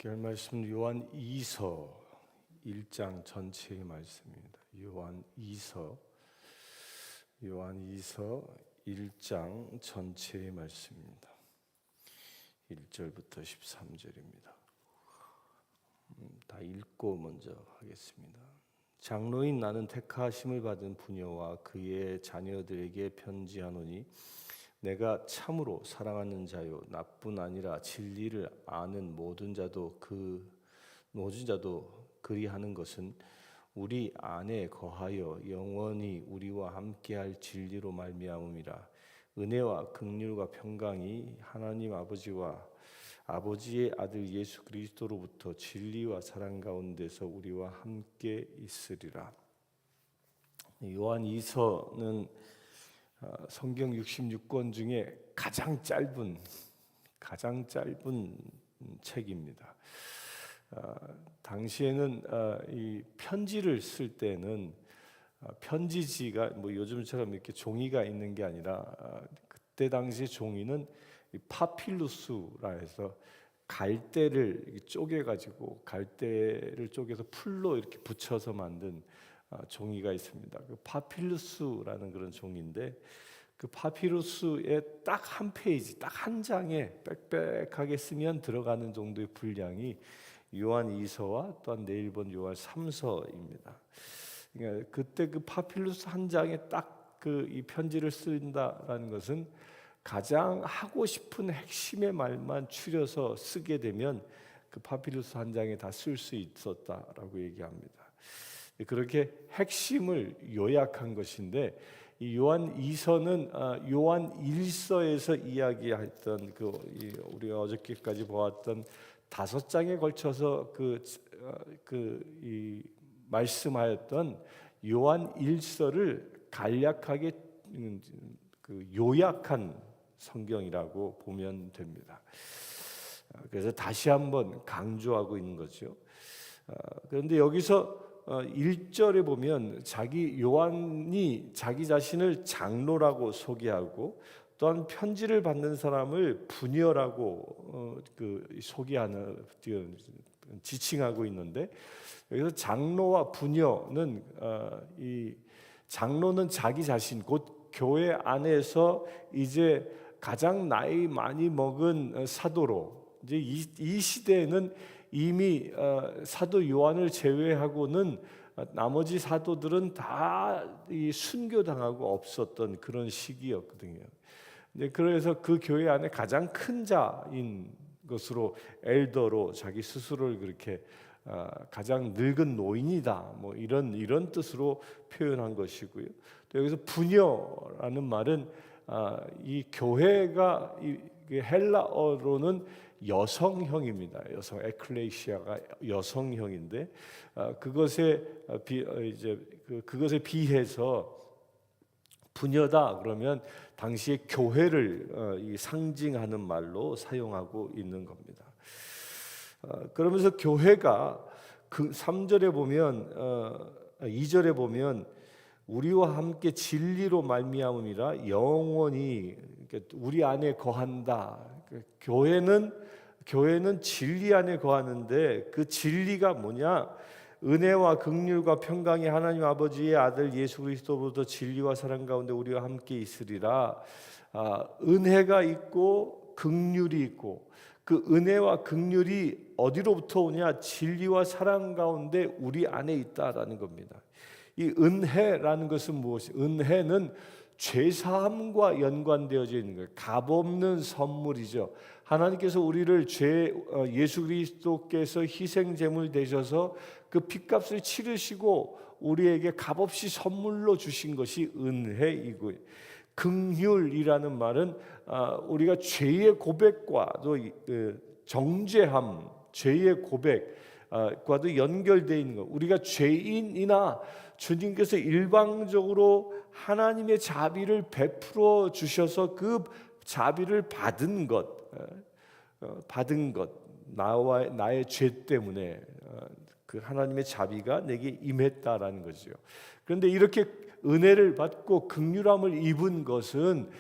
함께 할 말씀은 요한 2서 1장 전체의 말씀입니다. 요한 2서 1장 전체의 말씀입니다. 1절부터 13절입니다. 다 읽고 먼저 하겠습니다. 장로인 나는 택하심을 받은 부녀와 그의 자녀들에게 편지하노니 내가 참으로 사랑하는 자요 나뿐 아니라 진리를 아는 모든 자도 그리하는 것은 우리 안에 거하여 영원히 우리와 함께할 진리로 말미암음이라. 은혜와 긍휼과 평강이 하나님 아버지와 아버지의 아들 예수 그리스도로부터 진리와 사랑 가운데서 우리와 함께 있으리라. 요한 2서는 성경 66권 중에 가장 짧은 책입니다. 당시에는 이 편지를 쓸 때는 편지지가 뭐 요즘처럼 이렇게 종이가 있는 게 아니라 그때 당시 종이는 파필루스라 해서 갈대를 쪼개가지고 갈대를 쪼개서 풀로 이렇게 붙여서 만든 종이가 있습니다. 그 파필루스라는 그런 종인데 그 파피루스에 딱 한 페이지, 딱 한 장에 빽빽하게 쓰면 들어가는 정도의 분량이 요한 2서와 또한 내일 본 요한 3서입니다. 그러니까 그때 그 파필루스 한 장에 딱 그 이 편지를 쓴다라는 것은 가장 하고 싶은 핵심의 말만 추려서 쓰게 되면 그 파필루스 한 장에 다 쓸 수 있었다라고 얘기합니다. 그렇게 핵심을 요약한 것인데 이 요한 2서는 요한 1서에서 이야기했던 우리가 어저께까지 보았던 5장에 걸쳐서 말씀하였던 요한 1서를 간략하게 요약한 성경이라고 보면 됩니다. 그래서 다시 한번 강조하고 있는 거죠. 그런데 여기서 1절에 보면 요한이 자기 자신을 장로라고 소개하고 또한 편지를 받는 사람을 부녀라고 소개하는 지칭하고 있는데 여기서 장로와 부녀는 이 장로는 자기 자신 곧 교회 안에서 이제 가장 나이 많이 먹은 사도로 이제 이 시대에는 이미 사도 요한을 제외하고는 나머지 사도들은 다 순교당하고 없었던 그런 시기였거든요. 그래서 그 교회 안에 가장 큰 자인 것으로 엘더로 자기 스스로를 그렇게 가장 늙은 노인이다 뭐 이런 뜻으로 표현한 것이고요. 또 여기서 부녀라는 말은 이 교회가 헬라어로는 여성형입니다. 에클레시아가 여성형인데 그것에 비해서 부녀다 그러면 당시의 교회를 상징하는 말로 사용하고 있는 겁니다. 그러면서 교회가 그 3절에 보면 2절에 보면 우리와 함께 진리로 말미암음이라 영원히 우리 안에 거한다. 교회는 진리 안에 거하는데 그 진리가 뭐냐? 은혜와 긍휼과 평강이 하나님 아버지의 아들 예수 그리스도로부터 진리와 사랑 가운데 우리와 함께 있으리라. 은혜가 있고 긍휼이 있고 그 은혜와 긍휼이 어디로부터 오냐? 진리와 사랑 가운데 우리 안에 있다라는 겁니다. 이 은혜라는 것은 무엇이? 은혜는 죄사함과 연관되어져 있는 거예요. 값없는 선물이죠. 하나님께서 우리를 예수 그리스도께서 희생 제물 되셔서 그 핏값을 치르시고 우리에게 값없이 선물로 주신 것이 은혜이고요. 긍휼이라는 말은 우리가 죄의 고백과도 정죄함, 죄의 고백과도 연결되어 있는 것. 우리가 죄인이나 주님께서 일방적으로 하나님의 자비를 베풀어 주셔서 그 자비를 받은 것, 나의 죄 때문에 그 하나님의 자비가 내게 임했다라는 거죠. 그런데 이렇게 은혜를 받고 긍휼함을 입은 것은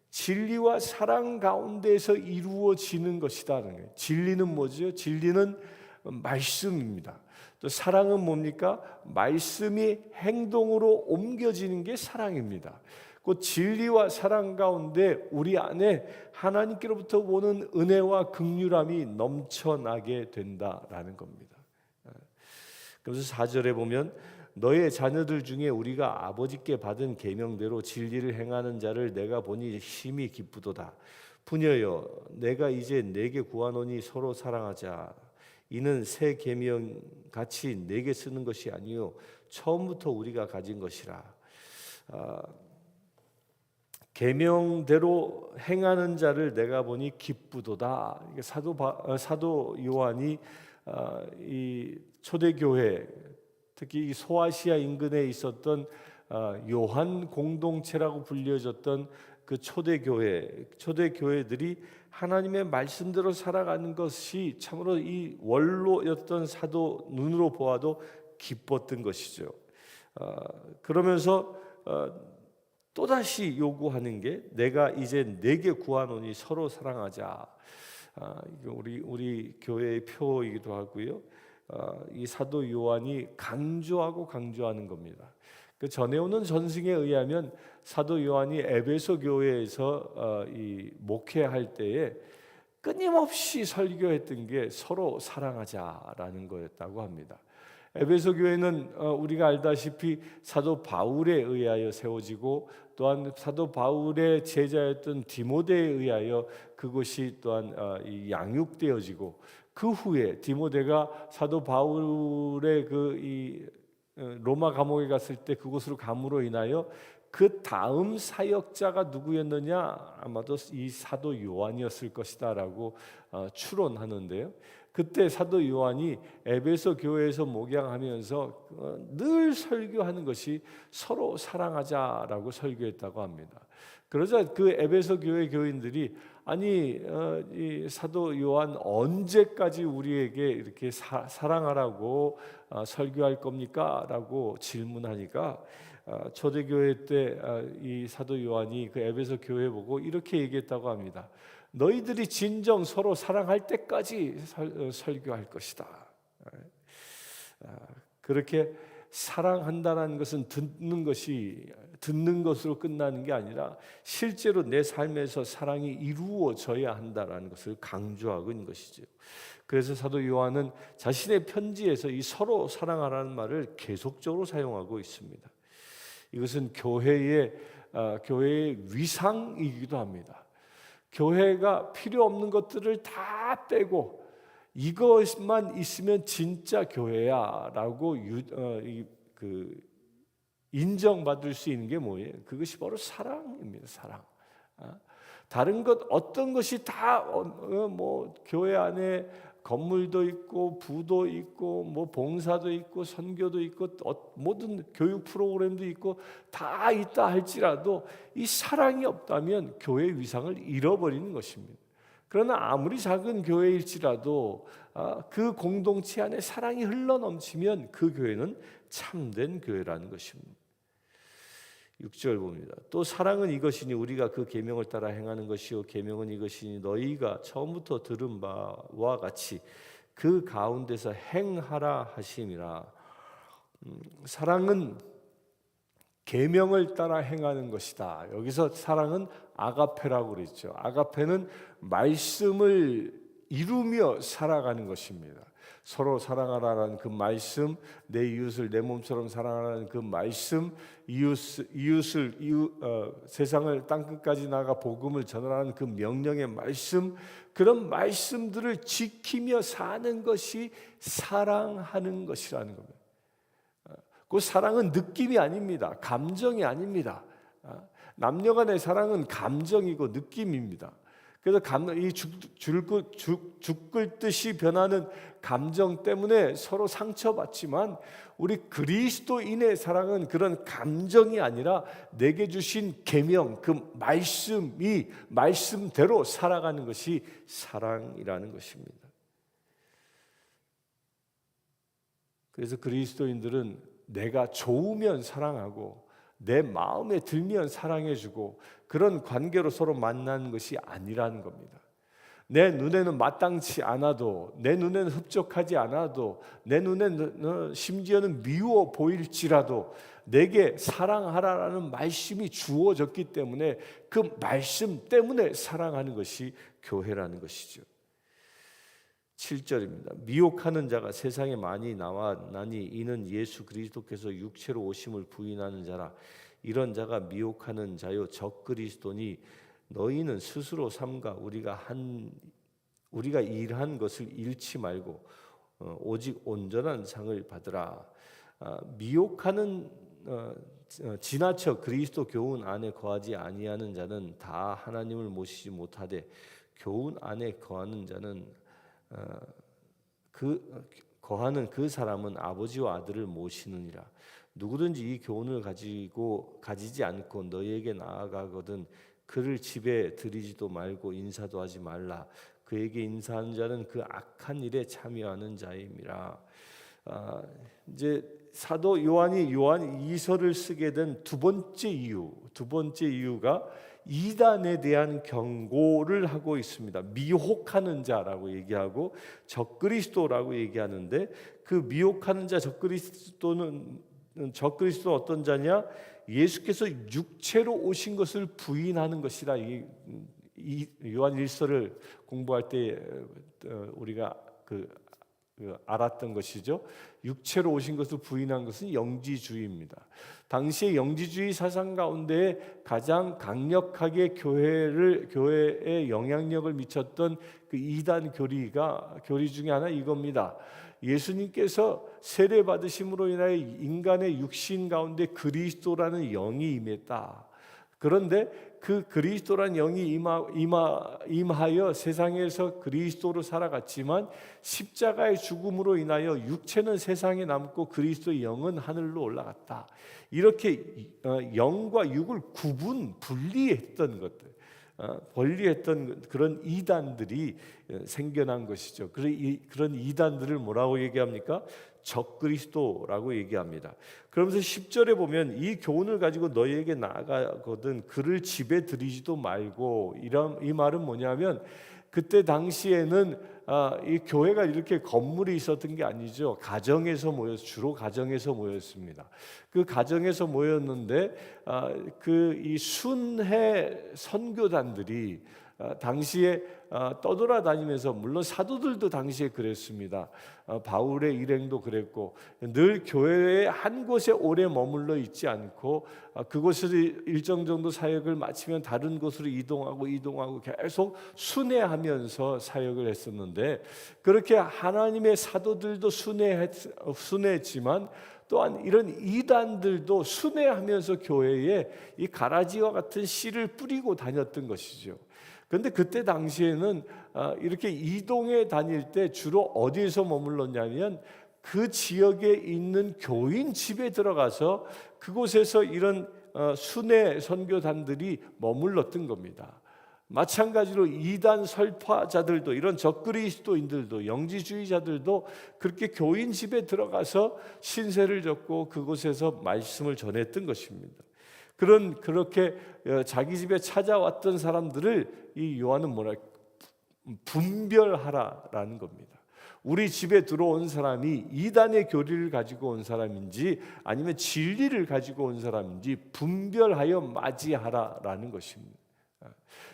진리와 사랑 가운데에서 이루어지는 것이다는 거예요. 진리는 뭐죠? 진리는 말씀입니다. 또 사랑은 뭡니까? 말씀이 행동으로 옮겨지는 게 사랑입니다. 그 진리와 사랑 가운데 우리 안에 하나님께로부터 오는 은혜와 긍휼함이 넘쳐나게 된다라는 겁니다. 그래서 4절에 보면 너의 자녀들 중에 우리가 아버지께 받은 계명대로 진리를 행하는 자를 내가 보니 심히 기쁘도다. 부녀여 내가 이제 내게 구하노니 서로 사랑하자. 이는 새 계명 같이 내게 쓰는 것이 아니요 처음부터 우리가 가진 것이라. 계명대로 행하는 자를 내가 보니 기쁘도다. 사도 요한이 이 초대교회, 특히 이 소아시아 인근에 있었던 요한 공동체라고 불려졌던 그 초대교회들이 하나님의 말씀대로 살아가는 것이 참으로 이 원로였던 사도 눈으로 보아도 기뻤던 것이죠. 그러면서 또다시 요구하는 게 내가 이제 내게 구하노니 서로 사랑하자. 우리 교회의 표이기도 하고요. 이 사도 요한이 강조하는 겁니다. 그 전해오는 전승에 의하면 사도 요한이 에베소 교회에서 이 목회할 때에 끊임없이 설교했던 게 서로 사랑하자라는 거였다고 합니다. 에베소 교회는 우리가 알다시피 사도 바울에 의하여 세워지고 또한 사도 바울의 제자였던 디모데에 의하여 그것이 또한 양육되어지고 그 후에 디모데가 사도 바울의 로마 감옥에 갔을 때 그곳으로 감으로 인하여 그 다음 사역자가 누구였느냐? 아마도 이 사도 요한이었을 것이다라고 추론하는데요. 그때 사도 요한이 에베소 교회에서 목양하면서 늘 설교하는 것이 서로 사랑하자라고 설교했다고 합니다. 그러자 그 에베소 교회 교인들이 아니 이 사도 요한 언제까지 우리에게 이렇게 사랑하라고 설교할 겁니까? 라고 질문하니까 초대교회 때 이 사도 요한이 그 에베소 교회 보고 이렇게 얘기했다고 합니다. 너희들이 진정 서로 사랑할 때까지 설교할 것이다. 그렇게 사랑한다는 것은 듣는 것으로 끝나는 게 아니라 실제로 내 삶에서 사랑이 이루어져야 한다는 것을 강조하고 있는 것이죠. 그래서 사도 요한은 자신의 편지에서 이 서로 사랑하라는 말을 계속적으로 사용하고 있습니다. 이것은 교회의 위상이기도 합니다. 교회가 필요 없는 것들을 다 빼고 이것만 있으면 진짜 교회야라고 인정받을 수 있는 게 뭐예요? 그것이 바로 사랑입니다. 사랑. 다른 것 어떤 것이 다 교회 안에 건물도 있고 부도 있고 봉사도 있고 선교도 있고 모든 교육 프로그램도 있고 다 있다 할지라도 이 사랑이 없다면 교회의 위상을 잃어버리는 것입니다. 그러나 아무리 작은 교회일지라도 그 공동체 안에 사랑이 흘러넘치면 그 교회는 참된 교회라는 것입니다. 6절 봅니다. 또 사랑은 이것이니 우리가 그 계명을 따라 행하는 것이요 계명은 이것이니 너희가 처음부터 들은 바와 같이 그 가운데서 행하라 하심이라. 사랑은 계명을 따라 행하는 것이다. 여기서 사랑은 아가페라고 그랬죠. 아가페는 말씀을 이루며 살아가는 것입니다. 서로 사랑하라는 그 말씀, 내 이웃을 내 몸처럼 사랑하라는 그 말씀, 세상을 땅끝까지 나가 복음을 전하라는 그 명령의 말씀, 그런 말씀들을 지키며 사는 것이 사랑하는 것이라는 겁니다. 그 사랑은 느낌이 아닙니다. 감정이 아닙니다. 남녀간의 사랑은 감정이고 느낌입니다. 그래서 이 죽을 듯이 변하는 감정 때문에 서로 상처받지만 우리 그리스도인의 사랑은 그런 감정이 아니라 내게 주신 계명, 그 말씀이 말씀대로 살아가는 것이 사랑이라는 것입니다. 그래서 그리스도인들은 내가 좋으면 사랑하고 내 마음에 들면 사랑해주고 그런 관계로 서로 만나는 것이 아니라는 겁니다. 내 눈에는 마땅치 않아도, 내 눈에는 흡족하지 않아도, 내 눈에는 심지어는 미워 보일지라도 내게 사랑하라라는 말씀이 주어졌기 때문에 그 말씀 때문에 사랑하는 것이 교회라는 것이죠. 7절입니다. 미혹하는 자가 세상에 많이 나와나니 이는 예수 그리스도께서 육체로 오심을 부인하는 자라. 이런 자가 미혹하는 자요 적 그리스도니 너희는 스스로 삼가 우리가 일한 것을 잃지 말고 오직 온전한 상을 받으라. 미혹하는 지나쳐 그리스도 교훈 안에 거하지 아니하는 자는 다 하나님을 모시지 못하되 교훈 안에 거하는 자는 거하는 그 사람은 아버지와 아들을 모시느니라. 누구든지 이 교훈을 가지지 않고 너희에게 나아가거든 그를 집에 들이지도 말고 인사도 하지 말라. 그에게 인사하는 자는 그 악한 일에 참여하는 자임이라. 이제 사도 요한이 요한 2서를 쓰게 된 두 번째 이유가 이단에 대한 경고를 하고 있습니다. 미혹하는 자라고 얘기하고 적그리스도라고 얘기하는데 그 미혹하는 자 적그리스도는 어떤 자냐? 예수께서 육체로 오신 것을 부인하는 것이라. 이 요한 1서를 공부할 때 우리가 알았던 것이죠. 육체로 오신 것을 부인한 것은 영지주의입니다. 당시의 영지주의 사상 가운데 가장 강력하게 교회에 영향력을 미쳤던 그 이단 교리 중에 하나 이겁니다. 예수님께서 세례 받으심으로 인하여 인간의 육신 가운데 그리스도라는 영이 임했다. 그런데 그 그리스도란 영이 임하여 세상에서 그리스도로 살아갔지만 십자가의 죽음으로 인하여 육체는 세상에 남고 그리스도의 영은 하늘로 올라갔다. 이렇게 영과 육을 분리했던 것들, 분리했던 그런 이단들이 생겨난 것이죠. 그런 이단들을 뭐라고 얘기합니까? 적그리스도라고 얘기합니다. 그러면서 10절에 보면 이 교훈을 가지고 너희에게 나아가거든 그를 집에 들이지도 말고, 이 말은 뭐냐면 그때 당시에는 이 교회가 이렇게 건물이 있었던 게 아니죠. 주로 가정에서 모였습니다. 그 가정에서 모였는데 이 순회 선교단들이 당시에 떠돌아다니면서, 물론 사도들도 당시에 그랬습니다. 바울의 일행도 그랬고, 늘 교회의 한 곳에 오래 머물러 있지 않고 그곳에서 일정 정도 사역을 마치면 다른 곳으로 이동하고 계속 순회하면서 사역을 했었는데, 그렇게 하나님의 사도들도 순회했지만 또한 이런 이단들도 순회하면서 교회에 이 가라지와 같은 씨를 뿌리고 다녔던 것이죠. 그런데 그때 당시에는 이렇게 이동해 다닐 때 주로 어디에서 머물렀냐면 그 지역에 있는 교인 집에 들어가서 그곳에서 이런 순회 선교단들이 머물렀던 겁니다. 마찬가지로 이단 설파자들도, 이런 적그리스도인들도, 영지주의자들도 그렇게 교인 집에 들어가서 신세를 졌고 그곳에서 말씀을 전했던 것입니다. 그렇게 자기 집에 찾아왔던 사람들을 이 요한은 분별하라라는 겁니다. 우리 집에 들어온 사람이 이단의 교리를 가지고 온 사람인지 아니면 진리를 가지고 온 사람인지 분별하여 맞이하라라는 것입니다.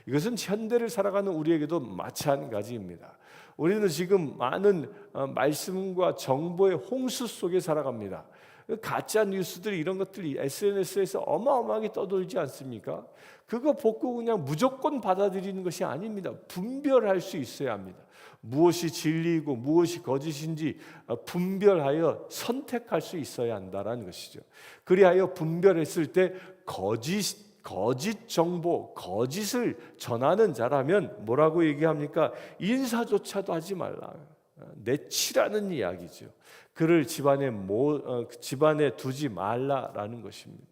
이것은 현대를 살아가는 우리에게도 마찬가지입니다. 우리는 지금 많은 말씀과 정보의 홍수 속에 살아갑니다. 가짜 뉴스들, 이런 것들이 SNS에서 어마어마하게 떠돌지 않습니까? 그거 보고 그냥 무조건 받아들이는 것이 아닙니다. 분별할 수 있어야 합니다. 무엇이 진리이고 무엇이 거짓인지 분별하여 선택할 수 있어야 한다는 것이죠. 그리하여 분별했을 때 거짓 정보, 거짓을 전하는 자라면 뭐라고 얘기합니까? 인사조차도 하지 말라. 내치라는 이야기죠. 그를 집안에 두지 말라라는 것입니다.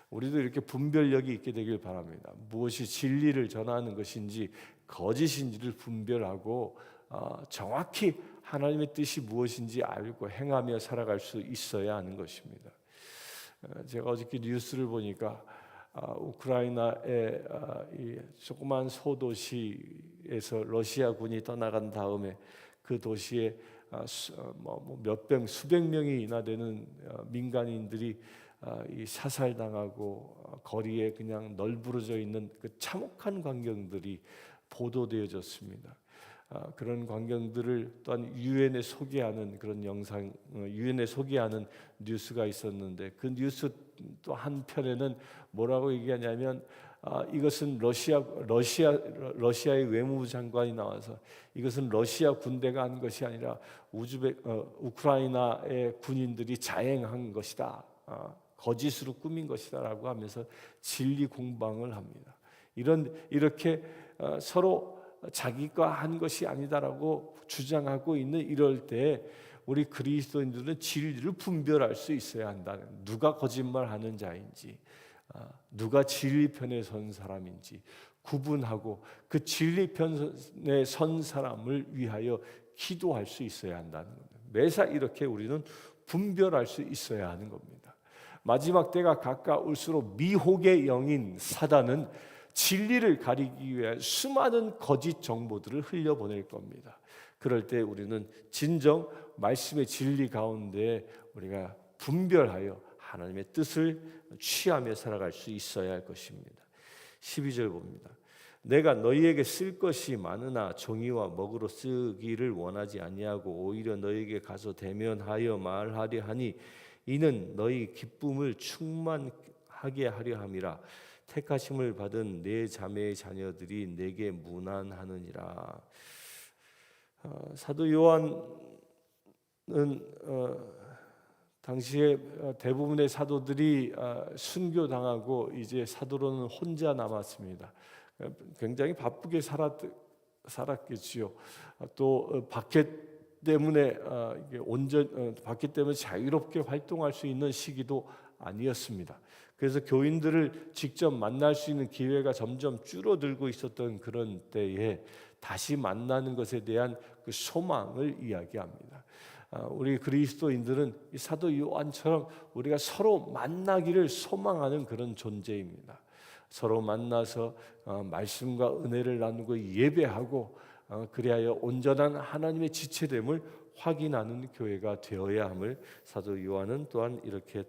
우리도 이렇게 분별력이 있게 되길 바랍니다. 무엇이 진리를 전하는 것인지 거짓인지를 분별하고 정확히 하나님의 뜻이 무엇인지 알고 행하며 살아갈 수 있어야 하는 것입니다. 제가 어저께 뉴스를 보니까 우크라이나의 이 조그만 소도시에서 러시아군이 떠나간 다음에 그 도시에 몇백 수백 명이나 되는 민간인들이 이 사살당하고 거리에 그냥 널브러져 있는 그 참혹한 광경들이 보도되어졌습니다. 그런 광경들을 또한 유엔에 소개하는 그런 영상, 유엔에 소개하는 뉴스가 있었는데 그 뉴스 또 한편에는 뭐라고 얘기하냐면 이것은 러시아의 외무부 장관이 나와서 이것은 러시아 군대가 한 것이 아니라 우크라이나의 군인들이 자행한 것이다, 거짓으로 꾸민 것이다라고 하면서 진리 공방을 합니다. 이렇게 서로 자기가 한 것이 아니다라고 주장하고 있는 이럴 때 우리 그리스도인들은 진리를 분별할 수 있어야 한다는, 누가 거짓말하는 자인지 누가 진리 편에 선 사람인지 구분하고 그 진리 편에 선 사람을 위하여 기도할 수 있어야 한다는 겁니다. 매사 이렇게 우리는 분별할 수 있어야 하는 겁니다. 마지막 때가 가까울수록 미혹의 영인 사단은 진리를 가리기 위해 수많은 거짓 정보들을 흘려보낼 겁니다. 그럴 때 우리는 진정 말씀의 진리 가운데 우리가 분별하여 하나님의 뜻을 취하며 살아갈 수 있어야 할 것입니다. 12절 봅니다. 내가 너희에게 쓸 것이 많으나 종이와 먹으로 쓰기를 원하지 아니하고 오히려 너희에게 가서 대면하여 말하려 하니 이는 너희 기쁨을 충만하게 하려 함이라. 택하심을 받은 내 자매의 자녀들이 내게 문안하느니라. 사도 요한은 당시에 대부분의 사도들이 순교당하고 이제 사도로는 혼자 남았습니다. 굉장히 바쁘게 살았겠지요. 또 박해 때문에 박해 때문에 자유롭게 활동할 수 있는 시기도 아니었습니다. 그래서 교인들을 직접 만날 수 있는 기회가 점점 줄어들고 있었던 그런 때에 다시 만나는 것에 대한 그 소망을 이야기합니다. 우리 그리스도인들은 이 사도 요한처럼 우리가 서로 만나기를 소망하는 그런 존재입니다. 서로 만나서 말씀과 은혜를 나누고 예배하고 그리하여 온전한 하나님의 지체됨을 확인하는 교회가 되어야 함을 사도 요한은 또한 이렇게